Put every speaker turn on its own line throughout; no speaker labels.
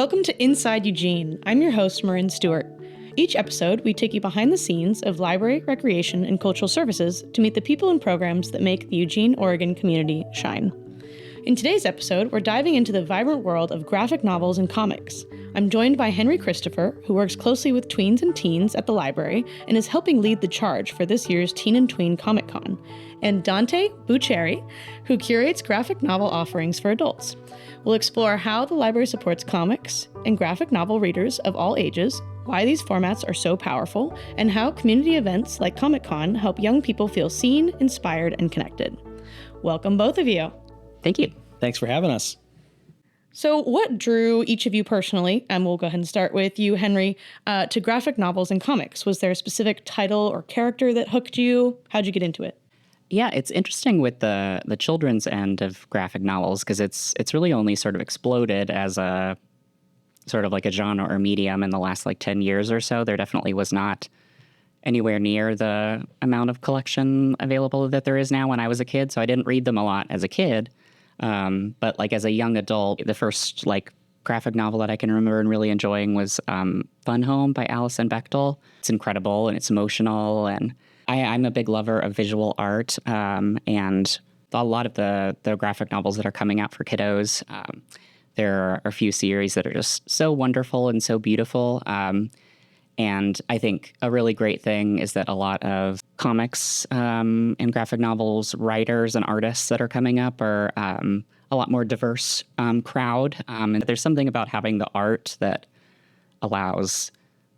Welcome to Inside Eugene. I'm your host, Marin Stewart. Each episode, we take you behind the scenes of library, recreation, and cultural services to meet the people and programs that make the Eugene, Oregon community shine. In today's episode, we're diving into the vibrant world of graphic novels and comics. I'm joined by Henry Christopher, who works closely with tweens and teens at the library and is helping lead the charge for this year's Teen and Tween Comic Con, and Dante Buccieri, who curates graphic novel offerings for adults. We'll explore how the library supports comics and graphic novel readers of all ages, why these formats are so powerful, and how community events like Comic-Con help young people feel seen, inspired, and connected. Welcome, both of you.
Thank you.
Thanks for having us.
So what drew each of you personally, and we'll go ahead and start with you, Henry, to graphic novels and comics? Was there a specific title or character that hooked you? How'd you get into it?
Yeah, it's interesting with the children's end of graphic novels because it's really only sort of exploded as a sort of like a genre or medium in the last 10 years or so. There definitely was not anywhere near the amount of collection available that there is now when I was a kid. So I didn't read them a lot as a kid. But as a young adult, the first graphic novel that I can remember and really enjoying was Fun Home by Alison Bechdel. It's incredible and it's emotional, and I'm a big lover of visual art, and a lot of the graphic novels that are coming out for kiddos, there are a few series that are just so wonderful and so beautiful. And I think a really great thing is that a lot of comics and graphic novels writers and artists that are coming up are a lot more diverse crowd. And there's something about having the art that allows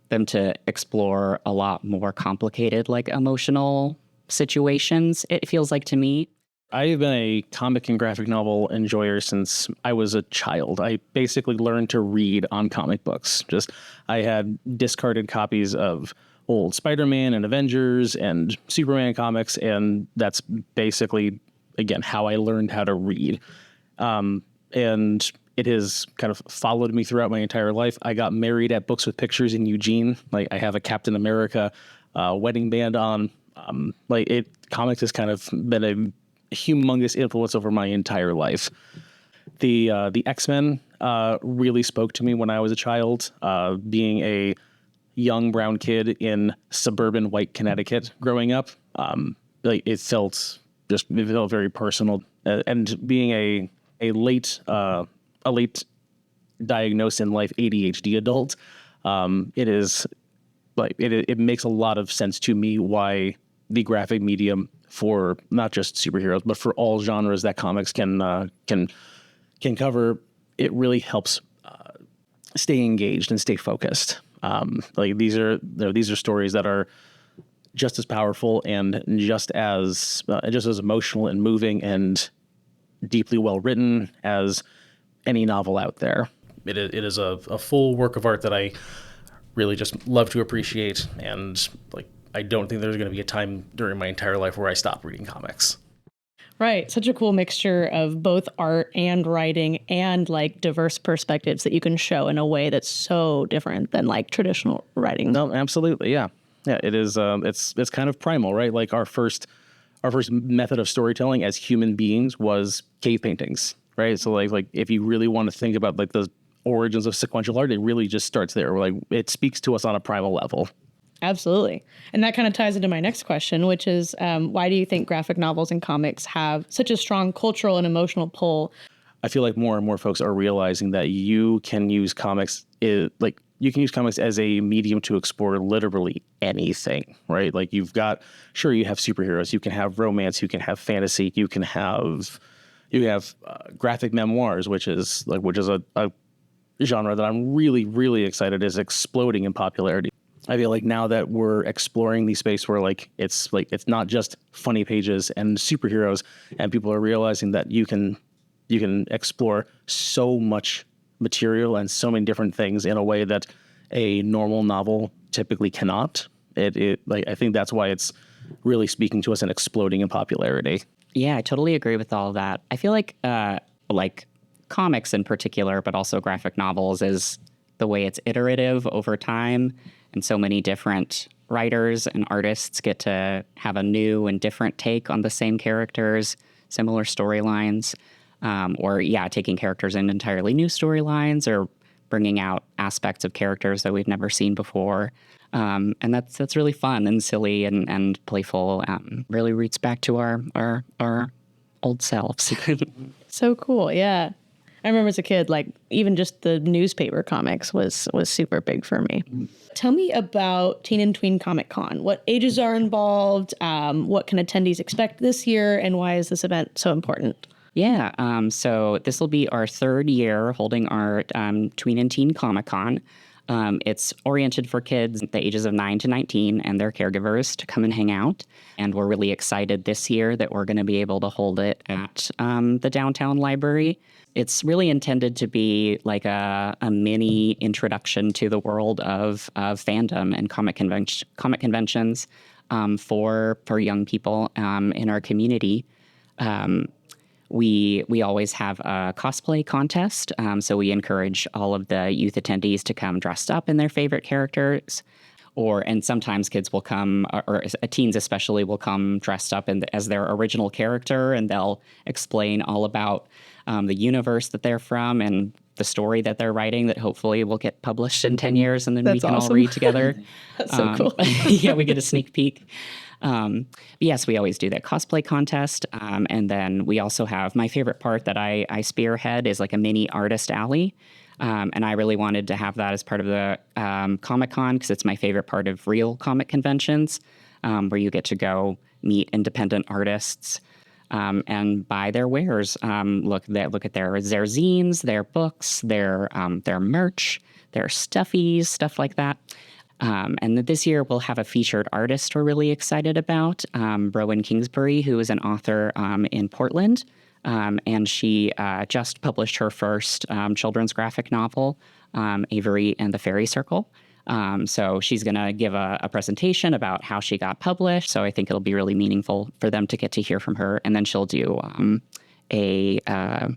them to explore a lot more complicated, emotional situations, it feels like to me.
I've been a comic and graphic novel enjoyer since I was a child. I basically learned to read on comic books. I had discarded copies of old Spider-Man and Avengers and Superman comics, and that's basically, again, how I learned how to read. And it has kind of followed me throughout my entire life. I got married at Books with Pictures in Eugene. I have a Captain America wedding band on. Comics has kind of been a humongous influence over my entire life. The X-Men really spoke to me when I was a child. Being a young brown kid in suburban white Connecticut growing up, it felt very personal. And being a late diagnosed in life ADHD adult, it makes a lot of sense to me why the graphic medium for not just superheroes but for all genres that comics can cover, it really helps stay engaged and stay focused. These are stories that are just as powerful and just as emotional and moving and deeply well written as any novel out there. It is a full work of art that I really just love to appreciate, and I don't think there's going to be a time during my entire life where I stop reading comics.
Right. Such a cool mixture of both art and writing and diverse perspectives that you can show in a way that's so different than traditional writing.
No, absolutely. Yeah. Yeah. It is. It's kind of primal, right? Our first method of storytelling as human beings was cave paintings, right? So if you really want to think about the origins of sequential art, it really just starts there. It speaks to us on a primal level.
Absolutely. And that kind of ties into my next question, which is why do you think graphic novels and comics have such a strong cultural and emotional pull?
I feel like more and more folks are realizing that you can use comics as a medium to explore literally anything, right? You have superheroes, you can have romance, you can have fantasy, you have graphic memoirs, which is a genre that I'm really, really excited is exploding in popularity. I feel like now that we're exploring the space where it's not just funny pages and superheroes, and people are realizing that you can explore so much material and so many different things in a way that a normal novel typically cannot. I think that's why it's really speaking to us and exploding in popularity.
Yeah, I totally agree with all of that. I feel like comics in particular, but also graphic novels, is the way it's iterative over time, and so many different writers and artists get to have a new and different take on the same characters, similar storylines, or taking characters in entirely new storylines, or bringing out aspects of characters that we've never seen before. And that's really fun and silly and playful. Really roots back to our old selves.
So cool. Yeah. I remember as a kid, like even just the newspaper comics was super big for me. Tell me about Teen and Tween Comic Con. What ages are involved? What can attendees expect this year? And why is this event so important?
Yeah. So this will be our third year holding our Tween and Teen Comic Con. It's oriented for kids at the ages of 9 to 19 and their caregivers to come and hang out. And we're really excited this year that we're going to be able to hold it at the downtown library. It's really intended to be like a mini introduction to the world of fandom and comic conventions for young people in our community. We always have a cosplay contest, so we encourage all of the youth attendees to come dressed up in their favorite characters, and sometimes kids will come, or teens especially, will come dressed up as their original character, and they'll explain all about the universe that they're from and the story that they're writing that hopefully will get published in 10 years, and then we can all read together.
That's so cool.
Yeah, we get a sneak peek. Yes, we always do that cosplay contest. And then we also have my favorite part that I spearhead is like a mini artist alley. And I really wanted to have that as part of the Comic-Con because it's my favorite part of real comic conventions, where you get to go meet independent artists and buy their wares. Look at their zines, their books, their merch, their stuffies, stuff like that. And this year we'll have a featured artist we're really excited about, Rowan Kingsbury, who is an author in Portland. And she just published her first children's graphic novel, Avery and the Fairy Circle. So she's going to give a presentation about how she got published. So I think it'll be really meaningful for them to get to hear from her. And then she'll do a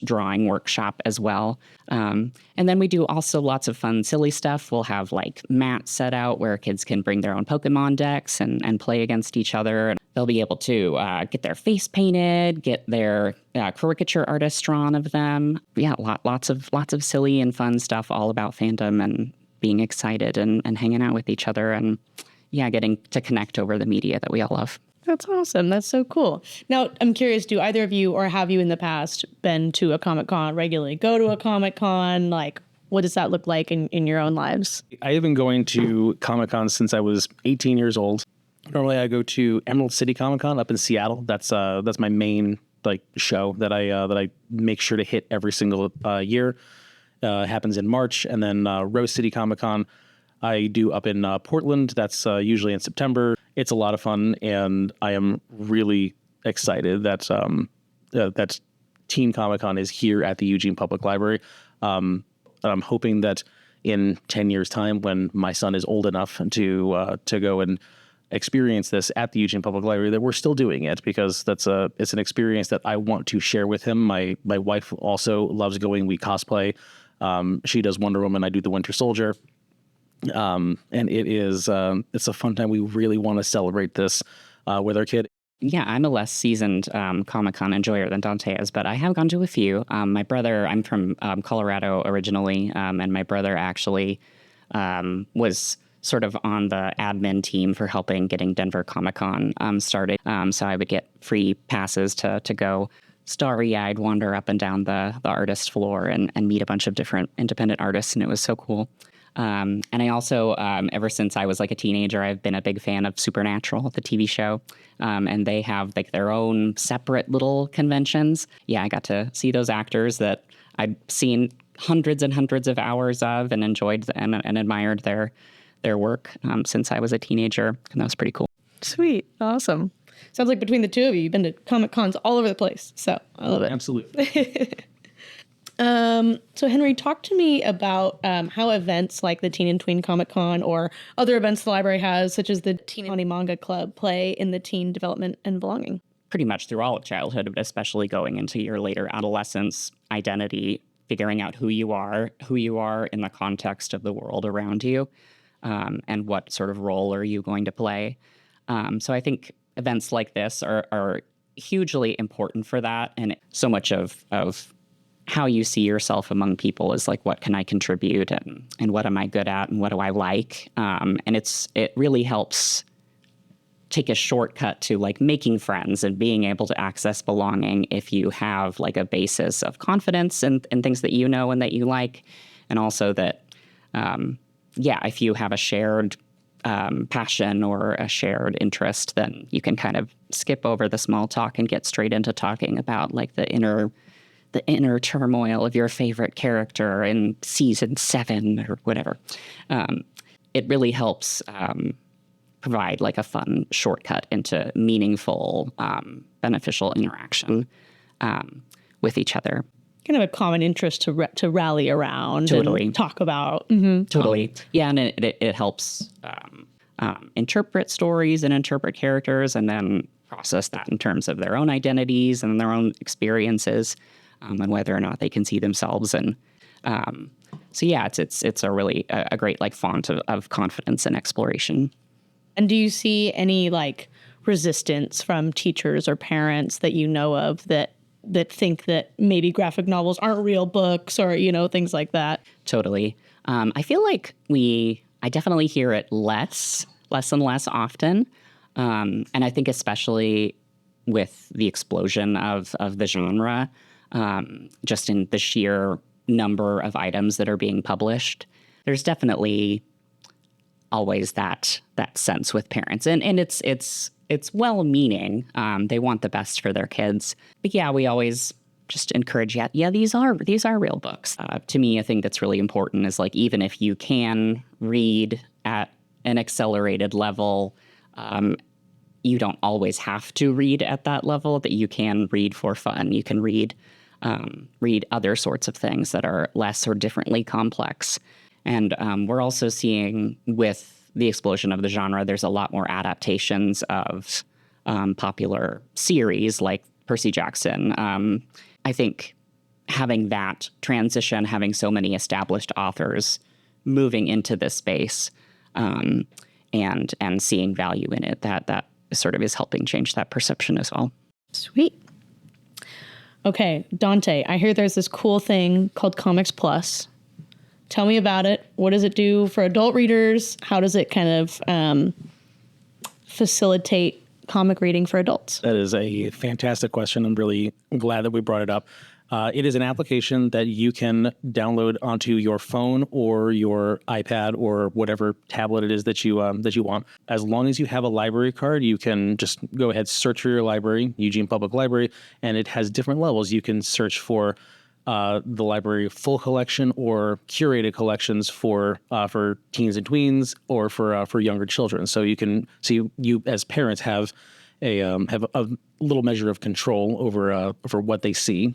drawing workshop as well. And then we do also lots of fun, silly stuff. We'll have like mats set out where kids can bring their own Pokemon decks and play against each other. And they'll be able to get their face painted, get their caricature artists drawn of them. Yeah, lots of silly and fun stuff all about fandom and being excited and hanging out with each other and, yeah, getting to connect over the media that we all love.
That's awesome. That's so cool. Now, I'm curious, do either of you or have you in the past been to a Comic-Con regularly? Go to a Comic-Con? Like, what does that look like in your own lives?
I have been going to Comic-Con since I was 18 years old. Normally, I go to Emerald City Comic-Con up in Seattle. That's my main show that I make sure to hit every single year. Happens in March, and then Rose City Comic-Con I do up in Portland. That's usually in September. It's a lot of fun, and I am really excited that that Teen Comic-Con is here at the Eugene Public Library. I'm hoping that in 10 years' time, when my son is old enough to go and experience this at the Eugene Public Library, that we're still doing it, because it's an experience that I want to share with him. My wife also loves going. We cosplay. She does Wonder Woman. I do the Winter Soldier. And it's a fun time. We really want to celebrate this with our kid.
Yeah, I'm a less seasoned Comic-Con enjoyer than Dante is, but I have gone to a few. My brother, I'm from Colorado originally, and my brother actually was sort of on the admin team for helping getting Denver Comic-Con started. So I would get free passes to go starry-eyed wander up and down the artist floor and meet a bunch of different independent artists, and it was so cool. And I also, ever since I was like a teenager, I've been a big fan of Supernatural, the TV show. And they have like their own separate little conventions. Yeah, I got to see those actors that I'd seen hundreds and hundreds of hours of and enjoyed and admired their work since I was a teenager. And that was pretty cool.
Sweet. Awesome. Sounds like between the two of you, you've been to Comic-Cons all over the place. So I love it.
Absolutely.
So Henry, talk to me about how events like the Teen and Tween Comic-Con or other events the library has, such as the Teen and Manga Club, play in the teen development and belonging.
Pretty much through all of childhood, but especially going into your later adolescence, identity, figuring out who you are in the context of the world around you, and what sort of role are you going to play. So I think events like this are hugely important for that, and so much of how you see yourself among people is like, what can I contribute, and what am I good at, and what do I like? And it really helps take a shortcut to like making friends and being able to access belonging if you have like a basis of confidence in things that you know and that you like. And also that, if you have a shared passion or a shared interest, then you can kind of skip over the small talk and get straight into talking about like the inner turmoil of your favorite character in season 7 or whatever. It really helps provide like a fun shortcut into meaningful, beneficial interaction with each other.
Kind of a common interest to rally around
Totally.
and talk about.
Totally. Yeah, and it helps interpret stories and interpret characters and then process that in terms of their own identities and their own experiences, and whether or not they can see themselves. And so, yeah, it's a really a great like font of confidence and exploration.
And do you see any like resistance from teachers or parents that you know of that think that maybe graphic novels aren't real books or, things like that?
Totally. I feel like I definitely hear it less and less often. And I think especially with the explosion of the genre, just in the sheer number of items that are being published, there's definitely always that sense with parents, and it's well-meaning. They want the best for their kids, but yeah, we always just encourage. Yeah, these are real books. To me, a thing that's really important is like, even if you can read at an accelerated level, you don't always have to read at that level. That you can read for fun. You can read other sorts of things that are less or differently complex. And we're also seeing with the explosion of the genre, there's a lot more adaptations of popular series like Percy Jackson. I think having that transition, having so many established authors moving into this space and seeing value in it, that sort of is helping change that perception as well.
Sweet. Okay, Dante, I hear there's this cool thing called ComicsPlus. Tell me about it. What does it do for adult readers? How does it kind of facilitate comic reading for adults?
That is a fantastic question. I'm really glad that we brought it up. It is an application that you can download onto your phone or your iPad or whatever tablet it is that you want. As long as you have a library card, you can just go ahead, search for your library, Eugene Public Library, and it has different levels. You can search for the library full collection or curated collections for teens and tweens or for younger children. So you as parents have a little measure of control over what they see,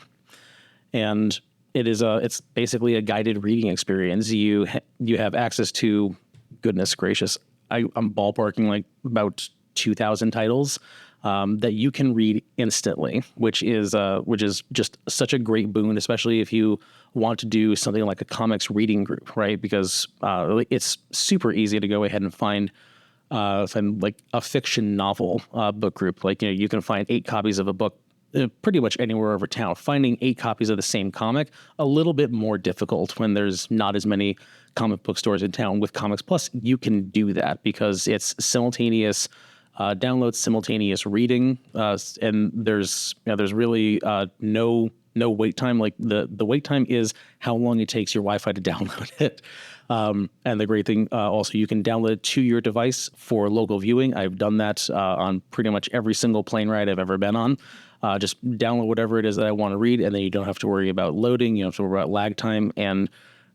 and it's basically a guided reading experience. You have access to, goodness gracious, I'm ballparking like about 2,000 titles that you can read instantly, which is just such a great boon, especially if you want to do something like a comics reading group, right? Because it's super easy to go ahead and find like a fiction novel book group. Like, you can find 8 copies of a book pretty much anywhere over town. Finding 8 copies of the same comic, a little bit more difficult when there's not as many comic book stores in town. With ComicsPlus, you can do that because it's simultaneous download, simultaneous reading, and there's really no wait time. Like the wait time is how long it takes your Wi-Fi to download it. And the great thing also, you can download it to your device for local viewing. I've done that on pretty much every single plane ride I've ever been on. Just download whatever it is that I want to read, and then you don't have to worry about loading. You don't have to worry about lag time, and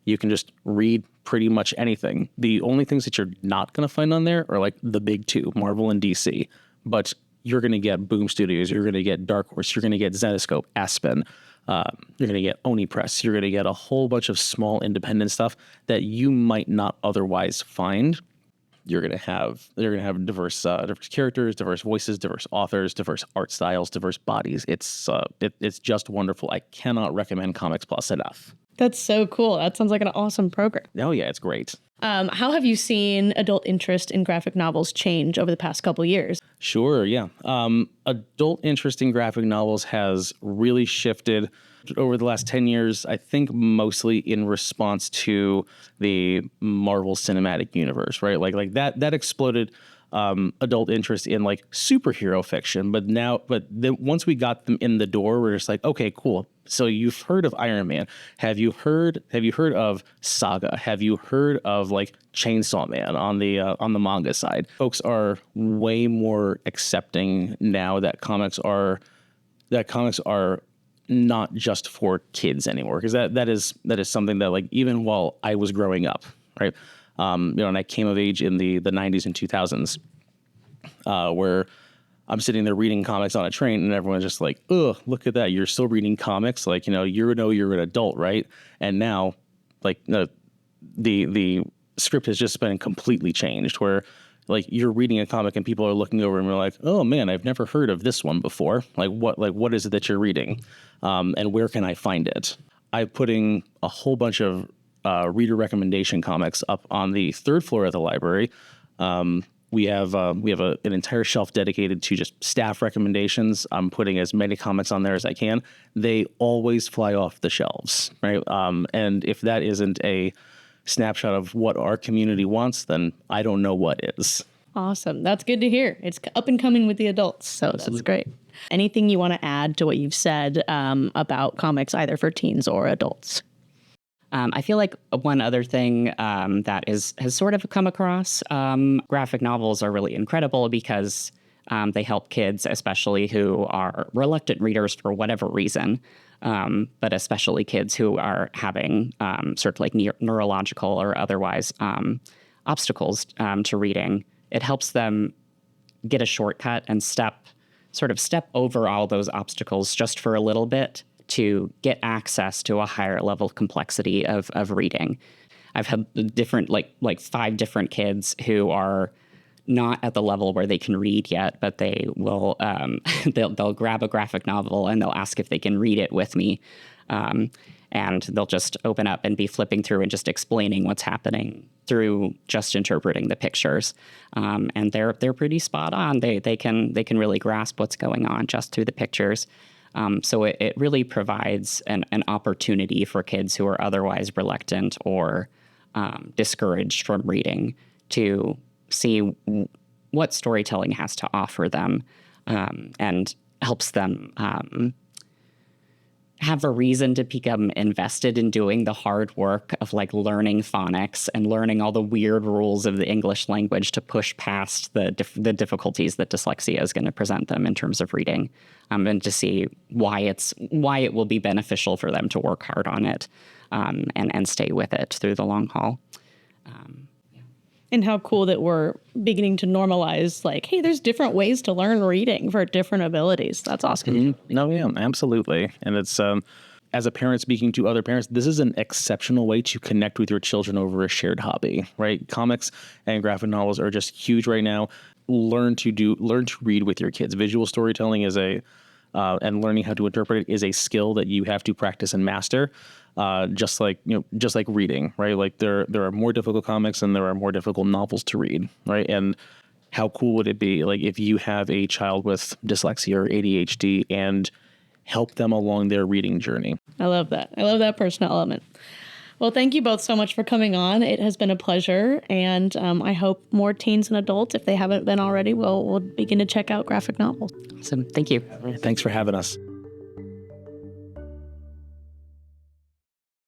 you can just read pretty much anything. The only things that you're not going to find on there are like the big 2, Marvel and DC. But you're going to get Boom Studios, you're going to get Dark Horse, you're going to get Zenescope, Aspen, you're going to get Oni Press, you're going to get a whole bunch of small independent stuff that you might not otherwise find. They're going to have diverse characters, diverse voices, diverse authors, diverse art styles, diverse bodies. It's just wonderful. I cannot recommend ComicsPlus enough.
That's so cool. That sounds like an awesome program.
Oh yeah, it's great.
How have you seen adult interest in graphic novels change over the past couple years?
Sure, yeah. Adult interest in graphic novels has really shifted over the last 10 years, I think mostly in response to the Marvel Cinematic Universe, right? Like that exploded adult interest in like superhero fiction. But then once we got them in the door, we're just like, okay, cool. So you've heard of Iron Man. Have you heard of Saga? Have you heard of like Chainsaw Man on the manga side? Folks are way more accepting now that comics are not just for kids anymore. Because that is something that like even while I was growing up, right? And I came of age in the 90s and 2000s, where I'm sitting there reading comics on a train and everyone's just like, ugh, look at that. You're still reading comics. Like, you're an adult, right? And now like the script has just been completely changed where like you're reading a comic and people are looking over and we're like, oh man, I've never heard of this one before. What is it that you're reading? And where can I find it? I'm putting a whole bunch of reader recommendation comics up on the third floor of the library. We have an entire shelf dedicated to just staff recommendations. I'm putting as many comics on there as I can. They always fly off the shelves, right? And if that isn't a snapshot of what our community wants, then I don't know what is.
Awesome. That's good to hear. It's up and coming with the adults, so Absolutely. That's great. Anything you want to add to what you've said about comics, either for teens or adults?
I feel like one other thing that has sort of come across, graphic novels are really incredible because they help kids, especially who are reluctant readers for whatever reason, but especially kids who are having sort of like neurological or otherwise obstacles to reading. It helps them get a shortcut and step over all those obstacles just for a little bit to get access to a higher level of complexity of reading. I've had different, like 5 different kids who are not at the level where they can read yet, but they will, they'll grab a graphic novel and they'll ask if they can read it with me. And they'll just open up and be flipping through and just explaining what's happening through just interpreting the pictures. And they're pretty spot on. They can really grasp what's going on just through the pictures. So it really provides an opportunity for kids who are otherwise reluctant or discouraged from reading to see what storytelling has to offer them, and helps them have a reason to become invested in doing the hard work of like learning phonics and learning all the weird rules of the English language to push past the difficulties that dyslexia is going to present them in terms of reading, and to see why it will be beneficial for them to work hard on it, and stay with it through the long haul.
And how cool that we're beginning to normalize, like, hey, there's different ways to learn reading for different abilities. That's awesome.
Mm-hmm. No, yeah, absolutely. And it's, as a parent speaking to other parents, this is an exceptional way to connect with your children over a shared hobby, right? Comics and graphic novels are just huge right now. Learn to read with your kids. Visual storytelling is and learning how to interpret it is a skill that you have to practice and master. Just like reading, right? Like there are more difficult comics and there are more difficult novels to read, right? And how cool would it be like if you have a child with dyslexia or ADHD and help them along their reading journey?
I love that. I love that personal element. Well, thank you both so much for coming on. It has been a pleasure, and I hope more teens and adults, if they haven't been already, will begin to check out graphic novels.
Awesome. Thank you.
Thanks for having us.